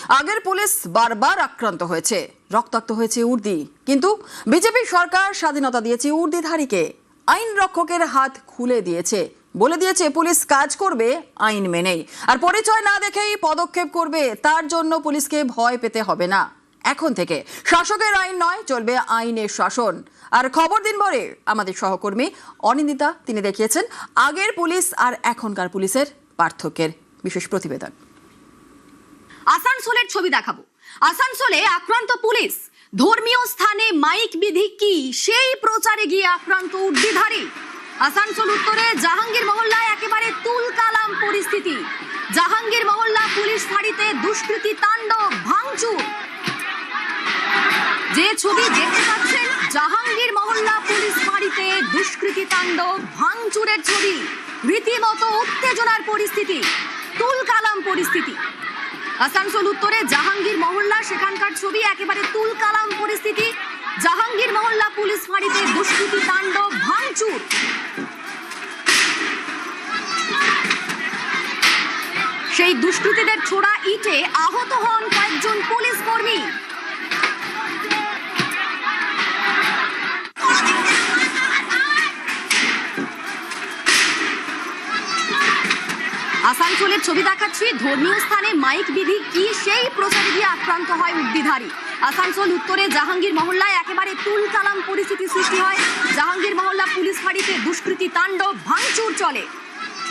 আগের পুলিশ বারবার আক্রান্ত হয়েছে, রক্তাক্ত হয়েছে উর্দি, কিন্তু বিজেপি সরকার স্বাধীনতা দিয়েছে উর্দিধারীকে। আইন রক্ষকের হাত খুলে দিয়েছে, বলে দিয়েছে পুলিশ কাজ করবে আইন মেনেই, আর পরিচয় না দেখেই পদক্ষেপ করবে। তার জন্য পুলিশকে ভয় পেতে হবে না। এখন থেকে শাসকের আইন নয়, চলবে আইনের শাসন। আর খবর দিনভরে আমাদের সহকর্মী অনিন্দিতা তিনি দেখিয়েছেন আগের পুলিশ আর এখনকার পুলিশের পার্থক্যের বিশেষ প্রতিবেদন। আসানসোলের ছবি দেখাবো। আসানসোলে আক্রান্ত পুলিশ, ধর্মীয় স্থানে মাইক বিধি কি সেই প্রচারে গিয়ে আক্রান্ত উর্দিধারী। আসানসোল উত্তরে জাহাঙ্গীর মহল্লায় একেবারে তুলকালাম পরিস্থিতি। জাহাঙ্গীর মহল্লা পুলিশ ফাঁড়িতে দুষ্কৃতী তাণ্ডব, ভাঙচুর। যে ছবি দেখতে পাচ্ছেন জাহাঙ্গীর মহল্লা পুলিশ ফাঁড়িতে দুষ্কৃতী তাণ্ডব, ভাঙচুরের ছবি। রীতিমতো উত্তেজনার পরিস্থিতি, তুলকালাম পরিস্থিতি। আসানসোল উত্তরে জাহাঙ্গীর মহল্লা, সেখানকার ছবি, একেবারে তুলকালাম পরিস্থিতি। জাহাঙ্গীর মহল্লা পুলিশ ফাঁড়িতে দুষ্কৃতী তাণ্ডব, ভাঙচুর। সেই দুষ্কৃতীদের ছোড়া ইটে আহত হন কয়েকজন পুলিশ কর্মী। আসানসোলের ছবি দেখাচ্ছি। ধর্মীয় স্থানে মাইক বিধি কি সেই প্রচারে গিয়ে আক্রান্ত হয় উর্দিধারী। আসানসোল উত্তরে জাহাঙ্গীর মহল্লায় একেবারে তুলকালাম পরিস্থিতি সৃষ্টি হয়। জাহাঙ্গীর মহল্লা পুলিশ ফাঁড়িতে দুষ্কৃতী তাণ্ডব, ভাঙচুর চলে।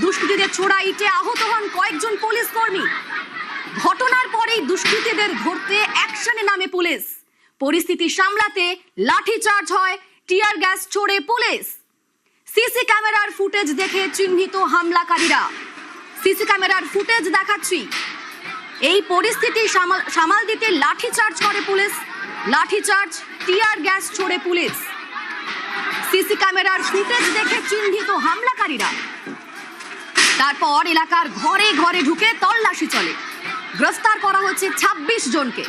দুষ্কৃতীদের ছোড়া ইটে আহত হন কয়েকজন পুলিশ কর্মী। ঘটনার পরেই দুষ্কৃতীদের ধরতে অ্যাকশনে নামে পুলিশ। পরিস্থিতি সামলাতে লাঠিচার্জ হয়, টিয়ার গ্যাস ছোড়ে পুলিশ। সিসি ক্যামেরার ফুটেজ দেখে চিহ্নিত হামলাকারীরা। সিসি ক্যামেরার ফুটেজ দেখাচ্ছি। এই পরিস্থিতি সামাল দিতে লাঠিচার্জ করে পুলিশ। লাঠিচার্জ, টিয়ার গ্যাস ছোড়ে পুলিশ। সিসি ক্যামেরার ফুটেজ দেখে চিহ্নিত হামলাকারীরা। তারপর এলাকার ঘরে ঘরে ঢুকে তল্লাশি চলে। গ্রেফতার করা হচ্ছে 26 জনকে।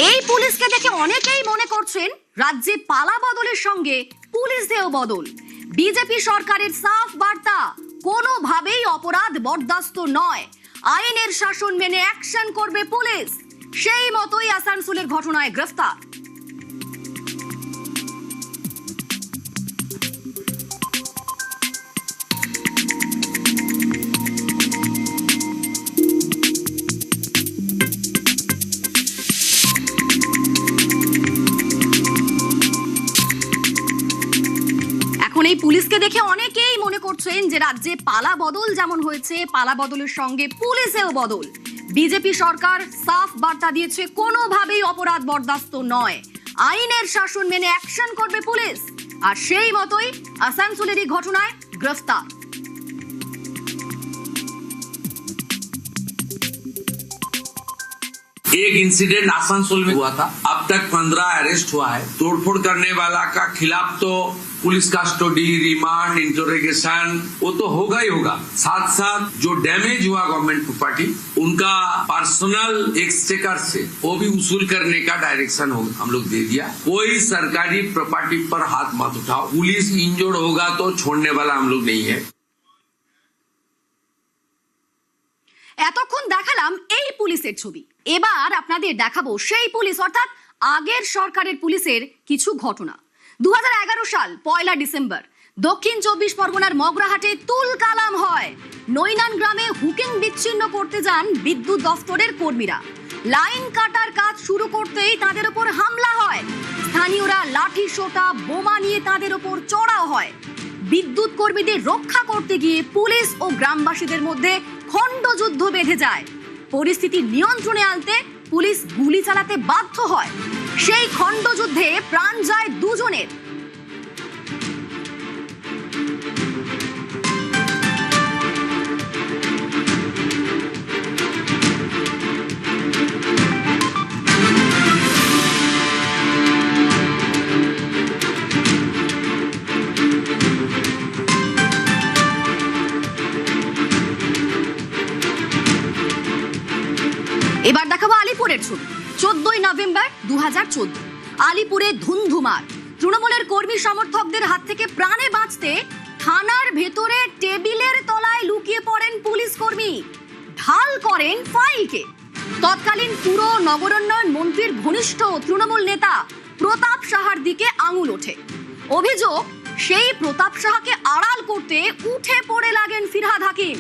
এই পুলিশকে দেখে অনেকেই মনে করছেন রাজ্যে পালা বদলের সঙ্গে পুলিশেও বদল। বিজেপি সরকারের সাফ বার্তা, কোনোভাবেই অপরাধ বরদাস্ত নয়, আইনের শাসন মেনে অ্যাকশন করবে পুলিশ। সেই মতোই আসানসোলের ঘটনায় গ্রেফতার। এই পুলিশকে দেখে অনেকেই মনে করছেন যে রাজ্যে পালা বদল যেমন হয়েছে, পালা বদলের সঙ্গে পুলিশেও বদল। বিজেপি সরকার সাফ বার্তা দিয়েছে, কোনোভাবেই অপরাধ বরদাস্ত নয়, আইনের শাসন মেনে অ্যাকশন করবে পুলিশ। আর সেই মতোই আসানসোলের এই ঘটনায় গ্রেফতার। एक इंसिडेंट आसनसोल में हुआ था। अब तक 15 अरेस्ट हुआ है। तोड़फोड़ करने वाला का खिलाफ तो पुलिस कस्टडी, रिमांड, इंटरोगेशन वो तो होगा ही होगा। साथ साथ जो डैमेज हुआ गवर्नमेंट प्रॉपर्टी, उनका पर्सनल एक्सचेकर से वो भी वसूल करने का डायरेक्शन हम लोग दे दिया। कोई सरकारी प्रॉपर्टी पर हाथ मत उठाओ। पुलिस इंजर्ड होगा तो छोड़ने वाला हम लोग नहीं है। এতক্ষণ দেখালাম এই পুলিশের ছবি, এবার আপনাদের দেখাবো সেই পুলিশ, অর্থাৎ আগের সরকারের পুলিশের কিছু ঘটনা। 2011 সাল 1 ডিসেম্বর দক্ষিণ 24 পরগনার মগরাহাটে তুলকালাম হয়। নৈনান গ্রামে হুকিং বিচ্ছিন্ন করতে যান বিদ্যুৎ দফতরের কর্মীরা। লাইন কাটার কাজ শুরু করতেই তাদের উপর হামলা হয়। স্থানীয়রা লাঠি সোটা, বোমা নিয়ে তাদের উপর চড়াও হয়। বিদ্যুৎ কর্মীদের রক্ষা করতে গিয়ে পুলিশ ও গ্রামবাসীদের মধ্যে খণ্ডযুদ্ধ বেঁধে যায়। পরিস্থিতি নিয়ন্ত্রণে আনতে পুলিশ গুলি চালাতে বাধ্য হয়। সেই খণ্ডযুদ্ধে প্রাণ যায় 2 জনের। এবার দেখাবো আলিপুরের ছবি। 14 নভেম্বর 2014 আলিপুরে ধুন্ধুমার। তৃণমূলের কর্মী সমর্থকদের হাত থেকে প্রাণে বাঁচতে থানার ভেতরে টেবিলের তলায় লুকিয়ে পড়েন পুলিশ কর্মী, ঢাল করেন ফাইলকে। তৎকালীন পুর নগরোন্নয়ন মন্ত্রীর ঘনিষ্ঠ তৃণমূল নেতা প্রতাপ সাহার দিকে আঙুল ওঠে। অভিযোগ, সেই প্রতাপ সাহাকে আড়াল করতে উঠে পড়ে লাগেন ফিরহাদ হাকিম।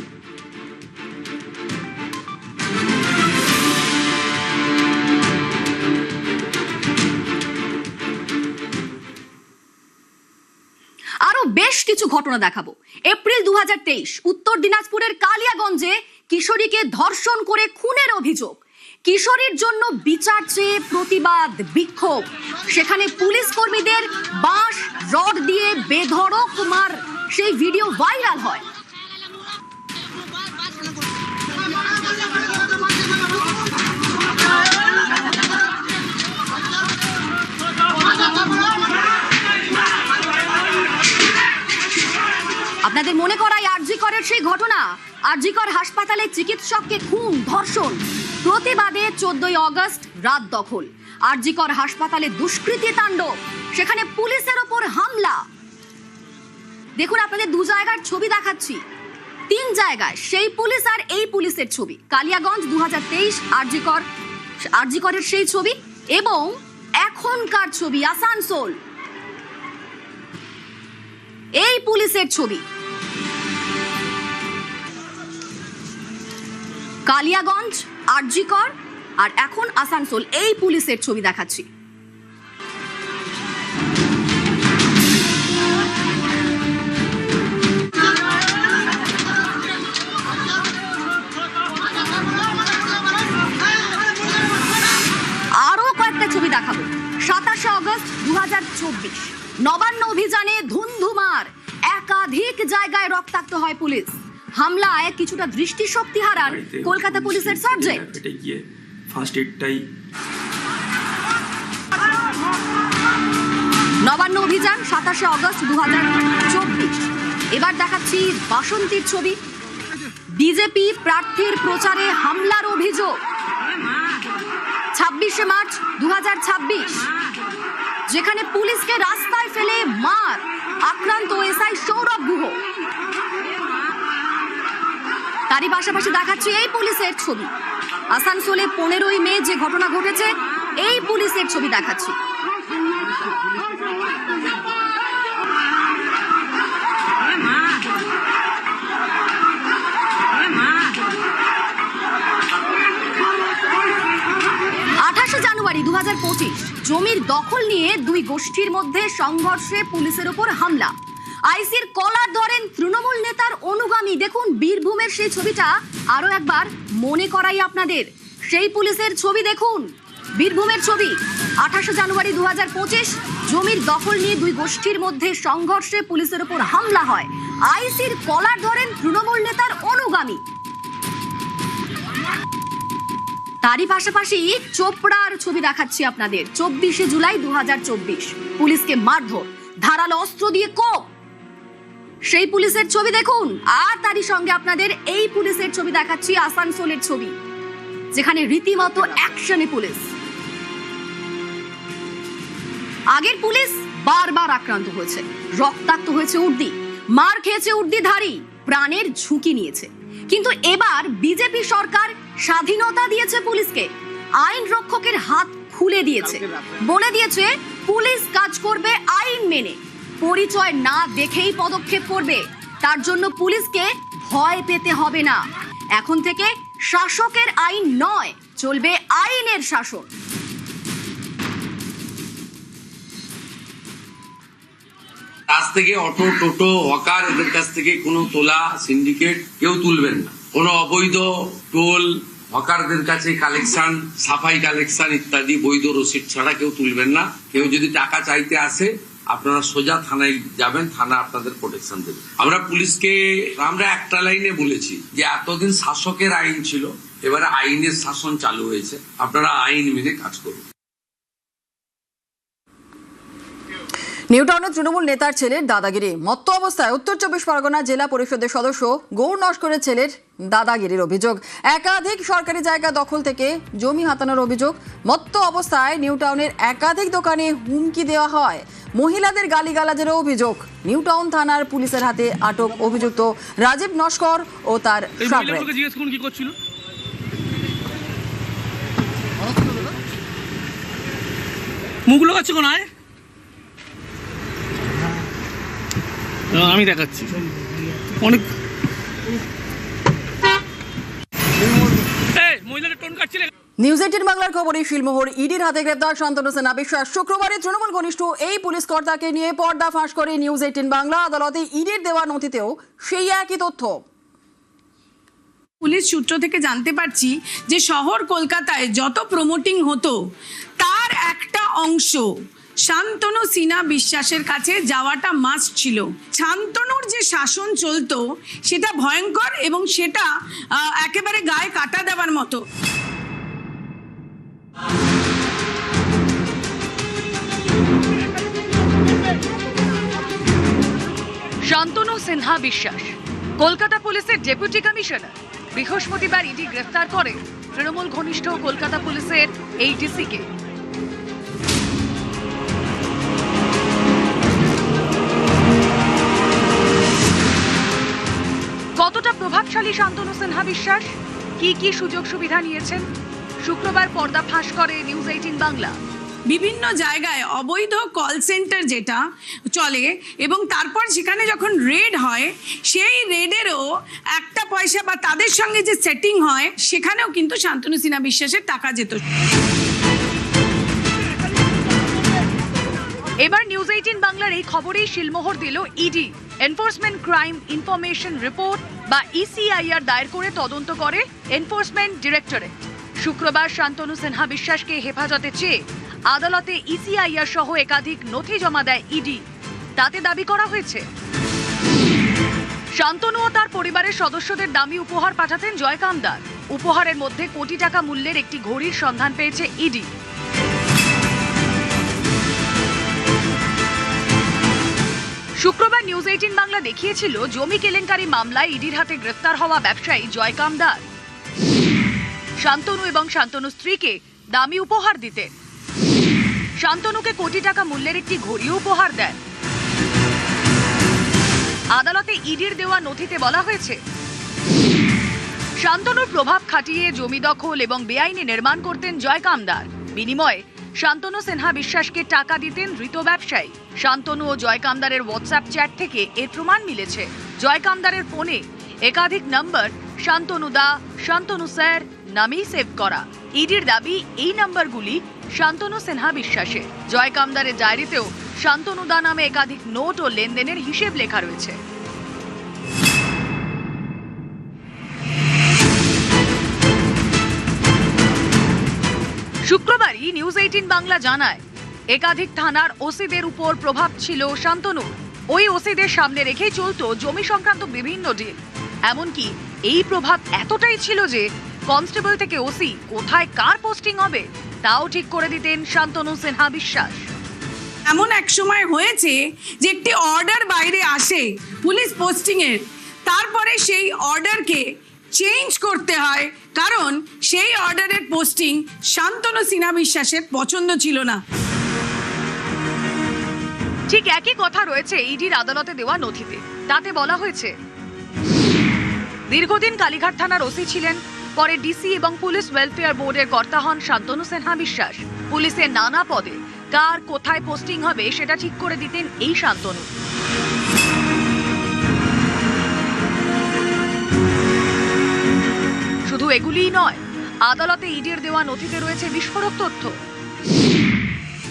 আরো বেশ কিছু ঘটনা দেখাবো। এপ্রিল 2023 উত্তর দিনাজপুরের কালিয়াগঞ্জে কিশোরীকে ধর্ষণ করে খুনের অভিযোগ। কিশোরীর জন্য বিচার চেয়ে প্রতিবাদ বিক্ষোভ। সেখানে পুলিশ কর্মীদের বাঁশ রড দিয়ে বেধড়ক মার, সেই ভিডিও ভাইরাল হয়। আপনাদের মনে করাই আরজি করের সেই ঘটনা। আরজি কর হাসপাতালে চিকিৎসককে খুন, ধর্ষণ। প্রতিবাদে 14 আগস্ট রাত দখল। আরজি কর হাসপাতালে দুষ্কৃতী তাণ্ডব, সেখানে পুলিশের ওপর হামলা। দেখুন, আপনাদের দু জায়গার ছবি দেখাচ্ছি, 3 জায়গায় সেই পুলিশ আর এই পুলিশের ছবি। কালিয়াগঞ্জ 2023 আরজি করের সেই ছবি এবং এখনকার ছবি আসানসোল, এই পুলিশের ছবি। কালিয়াগঞ্জ, আরজি কর আর এখন আসানসোল, এই পুলিশের ছবি দেখাচ্ছি। আরো কয়েকটা ছবি দেখাবো। 27 আগস্ট 2024 নবান্ন অভিযানে ধুন্ধুমার, একাধিক জায়গায় রক্তাক্ত হয় পুলিশ। হামলায় কিছুটা দৃষ্টিশক্তি হারান কলকাতা পুলিশের সার্জেন্ট। ফার্স্ট এডটাই নবান্ন অভিযান 27 আগস্ট 2024। এবার দেখাচ্ছি বাসন্তীর ছবি। বিজেপি প্রার্থীর প্রচারে হামলার অভিযোগ। 26 মার্চ 2026 যেখানে পুলিশকে রাস্তায় ফেলে মার, আক্রান্ত এসআই সৌরভ গুহ। তারই পাশাপাশি দেখাচ্ছি এই পুলিশের ছবি। আসানসোলে 15ই মে যে ঘটনা ঘটেছে, এই পুলিশের ছবি দেখাচ্ছি। জানুয়ারি 2025 জমির দখল নিয়ে দুই গোষ্ঠীর মধ্যে সংঘর্ষে পুলিশের উপর হামলা। আইসির কলার ধরেন তৃণমূল নেতার অনুগামী। দেখুন বীরভূমের সেই ছবিটা আরো একবার মনে করাই আপনাদের। সেই পুলিশের ছবি দেখুন, বীরভূমের ছবি। 28 জানুয়ারি 2025 জমির দখল নিয়ে দুই গোষ্ঠীর মধ্যে সংঘর্ষে পুলিশের উপর হামলা হয়। আইসির কলার ধরেন তৃণমূল নেতার অনুগামী। তারই পাশাপাশি চোপড়ার ছবি দেখাচ্ছি আপনাদের। 24 জুলাই 2024 পুলিশকে মারধর, ধারালো অস্ত্র দিয়ে কোপ, সেই পুলিশের ছবি দেখুন। আর তারই সঙ্গে আপনাদের এই পুলিশের ছবি দেখাচ্ছি, আসানসোলের ছবি, যেখানে রীতিমতো অ্যাকশনে পুলিশ। আগের পুলিশ বারবার আক্রান্ত হয়েছে, রক্তাক্ত হয়েছে উর্দি, মার খেয়েছে উর্দিধারী, প্রাণের ঝুঁকি নিয়েছে। কিন্তু এবার বিজেপি সরকার স্বাধীনতা দিয়েছে পুলিশকে, আইন রক্ষকের হাত খুলে দিয়েছে, বলে দিয়েছে পুলিশ কাজ করবে আইন মেনে, পরিচয় না দেখেই পদক্ষেপ করবে। তার জন্য পুলিশকে ভয় পেতে হবে না। এখন থেকে শাসকের আইন নয়, চলবে আইনের শাসন। কাছ থেকে অটো, টোটো, হকার, এদের কাছ থেকে কোনো তোলা, সিন্ডিকেট কেউ তুলবেন না। কোনো অবৈধ টোল, হকারদের কাছে কালেকশন, সাফাই কালেকশন ইত্যাদি বৈধ রসিদ ছাড়া কেউ তুলবেন না। কেউ যদি টাকা চাইতে আসে, আপনারা সোজা থানায় যাবেন, থানা আপনাদের প্রোটেকশন দেবে। আমরা পুলিশকে একটা লাইনে বলেছি যে এতদিন শাসকের আইন ছিল, এবারে আইনের শাসন চালু হয়েছে, আপনারা আইন মেনে কাজ করুন। নিউটাউনে তৃণমূল নেতার ছেলের দাদাগিরি। মত্ত অবস্থায় উত্তর 24 পরগনা জেলা পরিষদের সদস্য গৌর নস্করের ছেলের দাদাগিরির অভিযোগ। একাধিক সরকারি জায়গা দখল থেকে জমি হাতানোর অভিযোগ। মত্ত অবস্থায় নিউটাউনের একাধিক দোকানে হুমকি দেওয়া হয়। মহিলাদের গালিগালাজেরও অভিযোগ। নিউ টাউন থানার পুলিশের হাতে আটক অভিযুক্ত রাজীব নস্কর ও তার এই সাগরেদ। মহিলাগুলোকে জিজ্ঞেস করুন কি করছিল। মুখগুলো কাছে কোন আয় আমি দেখাচ্ছি অনেক মহিলাদের টোন কাটছিল। নিউজ 18 বাংলার খবরে শিলমোহর ইডির হাতে গ্রেপ্তার শান্তনু সিনহা বিশ্বাস। শুক্রবারে তৃণমূল ঘনিষ্ঠ এই পুলিশ কর্তাকে নিয়ে পর্দা ফাঁস করে নিউজ 18 বাংলা। আদালতে ইডির দেওয়া নথিতেও সেই একই তথ্য। পুলিশ সূত্র থেকে জানতে পারছি যে শহর কলকাতায় যত প্রমোটিং হতো তার একটা অংশ শান্তনু সিনহা বিশ্বাসের কাছে যাওয়াটা মাস্ট ছিল। শান্তনুর যে শাসন চলতো সেটা ভয়ঙ্কর এবং সেটা একেবারে গায়ে কাটা দেওয়ার মতো। শান্তনু সিনহা বিশ্বাস কলকাতা পুলিশের ডেপুটি কমিশনার। বৃহস্পতিবার ইডি গ্রেফতার করে তৃণমূল ঘনিষ্ঠ কলকাতা পুলিশের এই ডিসিকে। কতটা প্রভাবশালী শান্তনু সিনহা বিশ্বাস, কি কি সুযোগ সুবিধা নিয়েছেন, শুক্রবার পর্দা ফাঁস করে নিউজ 18 বাংলা। বিভিন্ন জায়গায় অবৈধ কল সেন্টার যেটা চলে এবং তারপর সেখানে যখন রেড হয় সেই রেডেরও একটা পয়সা বা তাদের সঙ্গে যে সেটিং হয় সেখানেও কিন্তু শান্তনু সিনহা বিশ্বাসের টাকা যেত। এবার নিউজ 18 বাংলার এই খবরেই শিলমোহর দিল ED. Enforcement crime information report বা ইসিআইআর দায়ের করে তদন্ত করে এনফোর্সমেন্ট ডিরেক্টরেট। শুক্রবার শান্তনু সিনহা বিশ্বাসকে হেফাজতে চেয়ে আদালতে ইসিআইআর সহ একাধিক নথি জমা দেয় ইডি। তাতে দাবি করা হয়েছে শান্তনু ও তার পরিবারের সদস্যদের দামি উপহার পাঠাতেন জয় কামদার। উপহারের মধ্যে কোটি টাকা মূল্যের একটি ঘড়ির সন্ধান পেয়েছে ইডি। শুক্রবার নিউজ 18 বাংলা দেখিয়েছিল জমি কেলেঙ্কারি মামলায় ইডির হাতে গ্রেফতার হওয়া ব্যবসায়ী জয় কামদার শান্তনু এবং শান্তনু স্ত্রীকে দামি উপহার দিতেন। শান্তনুকে কোটি টাকা মূল্যের একটি ঘড়িও উপহার দেন। আদালতে ইডির দেওয়া নথিতে বলা হয়েছে শান্তনুর প্রভাব খাটিয়ে জমি দখল এবং বেআইনি নির্মাণ করতেন জয় কামদার। বিনিময়ে শান্তনু সিনহা বিশ্বাসকে টাকা দিতেন ধৃত ব্যবসায়ী। শান্তনু ও জয় কামদারের হোয়াটসঅ্যাপ চ্যাট থেকে এর প্রমাণ মিলেছে। জয় কামদারের ফোনে একাধিক নম্বর শান্তনু দা, শান্তনু স্যার নামেই সেভ করা। ইডির দাবি এই নম্বরগুলি শান্তনু সিনহা বিশ্বাসের। জয় কামদারের ডায়েরিতেও শান্তনু দা নামে একাধিক নোট ও লেনদেনের হিসেব লেখা রয়েছে। শুক্রবারই নিউজ 18 বাংলা জানায় একাধিক থানার ওসিদের উপর প্রভাব ছিল শান্তনু। ওই ওসিদের সামনে রেখেই চলত জমি সংক্রান্ত বিভিন্ন ডিল। এমনকি এই প্রভাব এতটাই ছিল যে কনস্টেবল থেকে ওসি কোথায় কার পোস্টিং হবে তাও ঠিক করে দিতেন শান্তনু সিনহা বিশ্বাস। এমন এক সময় হয়েছে যে একটি অর্ডার বাইরে আসে পুলিশ পোস্টিং এর, তারপরে সেই অর্ডারকে চেঞ্জ করতে হয় কারণ সেই অর্ডারের পোস্টিং শান্তনু সিনহা বিশ্বাসের পছন্দ ছিল না। ঠিক একই কথা রয়েছে ইডির আদালতে দেওয়া নথিতে। তাতে বলা হয়েছে দীর্ঘদিন কালীঘাট থানার ওসি ছিলেন, পরে ডিসি এবং পুলিশ ওয়েলফেয়ার বোর্ডের কর্তা হন শান্তনু সিনহা বিশ্বাস। পুলিশের নানা পদে কার কোথায় পোস্টিং হবে সেটা ঠিক করে দিতেন এই শান্তনু। শুধু এগুলিই নয়, আদালতে ইডির দেওয়া নথিতে রয়েছে বিস্ফোরক তথ্য।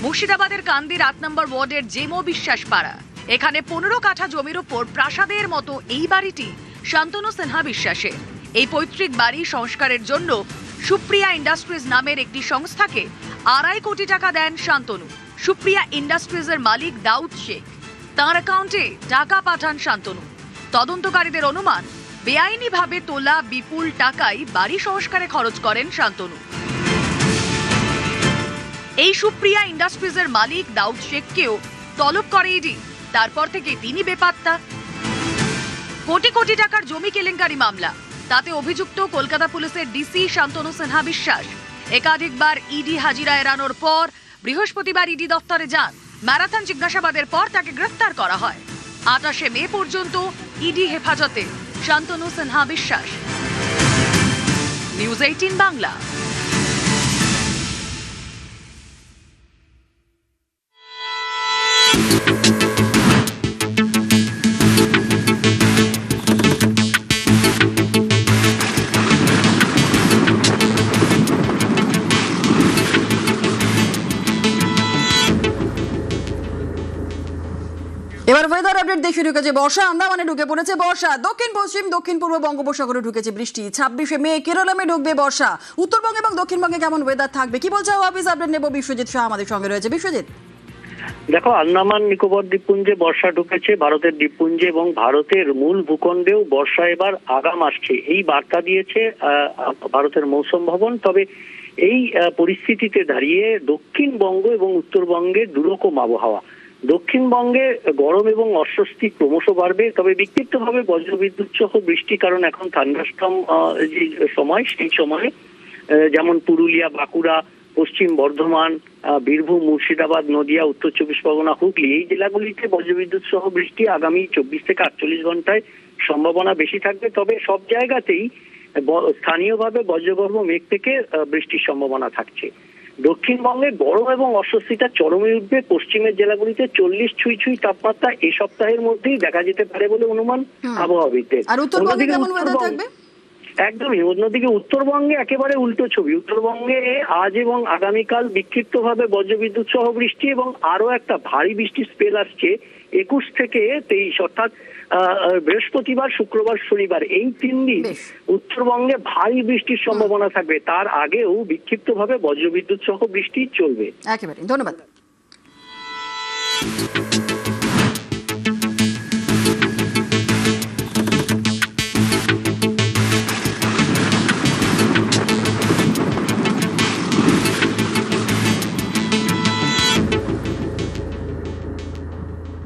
মুর্শিদাবাদের কান্দির 8 নম্বর ওয়ার্ডের জেমো বিশ্বাস পাড়া, এখানে 15 কাঠা জমির উপর প্রাসাদের মতো এই বাড়িটি শান্তনু সিনহা বিশ্বাসের। এই পৈতৃক বাড়ি সংস্কারের জন্য সুপ্রিয়া ইন্ডাস্ট্রিজ নামের একটি সংস্থাকে 2.5 কোটি টাকা দেন শান্তনু। সুপ্রিয়া ইন্ডাস্ট্রিজের মালিক দাউদ শেখ, তাঁর অ্যাকাউন্টে টাকা পাঠান শান্তনু। তদন্তকারীদের অনুমান বেআইনিভাবে তোলা বিপুল টাকাই বাড়ি সংস্কারে খরচ করেন শান্তনু। এই সুপ্রিয়া ইন্ডাস্ট্রিজের মালিক দাউদ শেখকেও তলব করে ইডি। তারপর থেকে তিনি বেপাত্তা। কোটি কোটি টাকার জমি কেলেঙ্কারি মামলা, তাতে অভিযুক্ত কলকাতা পুলিশের ডিসি শান্তনু সিনহা বিশ্বাস। একাধিকবার ইডি হাজিরা এড়ানোর পর বৃহস্পতিবার ইডি দফতরে যান। ম্যারাথন জিজ্ঞাসাবাদের পর তাকে গ্রেফতার করা হয়। 28শে মে পর্যন্ত ইডি হেফাজতে শান্তনু সিনহা বিশ্বাস। নিউজ 18 বাংলা। এবার ওয়েদার আপডেট দেখে ঢুকেছে বর্ষা, আন্দামানে ঢুকে পড়েছে বর্ষা, দক্ষিণ পশ্চিম দক্ষিণ পূর্ব বঙ্গোপসাগরে ঢুকেছে বৃষ্টি। 26শে মে কেরলমে ঢুকবে বর্ষা। উত্তরবঙ্গ এবং দক্ষিণবঙ্গে কেমন ওয়েদার থাকবে কি বলছে অফিস আপডেট নেব বিশ্বজিৎ শাহ আমাদের সঙ্গে রয়েছে। বিশ্বজিৎ, দেখো, আন্দামান নিকোবর দ্বীপপুঞ্জে বর্ষা ঢুকেছে, ভারতের দ্বীপপুঞ্জে এবং ভারতের মূল ভূখণ্ডেও বর্ষা এবার আগাম আসছে, এই বার্তা দিয়েছে ভারতের মৌসুম ভবন। তবে এই পরিস্থিতিতে দাঁড়িয়ে দক্ষিণবঙ্গ এবং উত্তরবঙ্গে দুরকম আবহাওয়া। দক্ষিণবঙ্গে গরম এবং অস্বস্তি ক্রমশ বাড়বে, তবে বিক্ষিপ্তভাবে বজ্রবিদ্যুৎ সহ বৃষ্টি, কারণ এখন থান্ডারস্টর্ম যে সময়, সেই সময়ে যেমন পুরুলিয়া, বাঁকুড়া, পশ্চিম বর্ধমান, বীরভূম, মুর্শিদাবাদ, নদিয়া, উত্তর 24 পরগনা, হুগলি, এই জেলাগুলিতে বজ্রবিদ্যুৎ সহ বৃষ্টি আগামী 24 থেকে 48 ঘন্টায় সম্ভাবনা বেশি থাকবে। তবে সব জায়গাতেই স্থানীয়ভাবে বজ্রগর্ভ মেঘ থেকে বৃষ্টির সম্ভাবনা থাকছে। দক্ষিণবঙ্গে গরম এবং অস্বস্তিটা চরমে উঠবে। পশ্চিমের জেলাগুলিতে 40 ছুঁই তাপমাত্রা এই সপ্তাহের মধ্যেই দেখা যেতে পারে বলে অনুমান আবহাওয়াবিদদের। আর উত্তরবঙ্গে কেমন ওয়েদার থাকবে? একদমই, অন্যদিকে উত্তরবঙ্গে একেবারে উল্টো ছবি। উত্তরবঙ্গে আজ এবং আগামীকাল বিক্ষিপ্তভাবে বজ্রবিদ্যুৎ সহ বৃষ্টি এবং আরো একটা ভারী বৃষ্টির স্পেল আসছে 21 থেকে 23, অর্থাৎ বৃহস্পতিবার, শুক্রবার, শনিবার, এই 3 দিন উত্তরবঙ্গে ভারী বৃষ্টির সম্ভাবনা থাকবে। তার আগেও বিক্ষিপ্তভাবে বজ্রবিদ্যুৎ সহ বৃষ্টি চলবে। একেবারে ধন্যবাদ।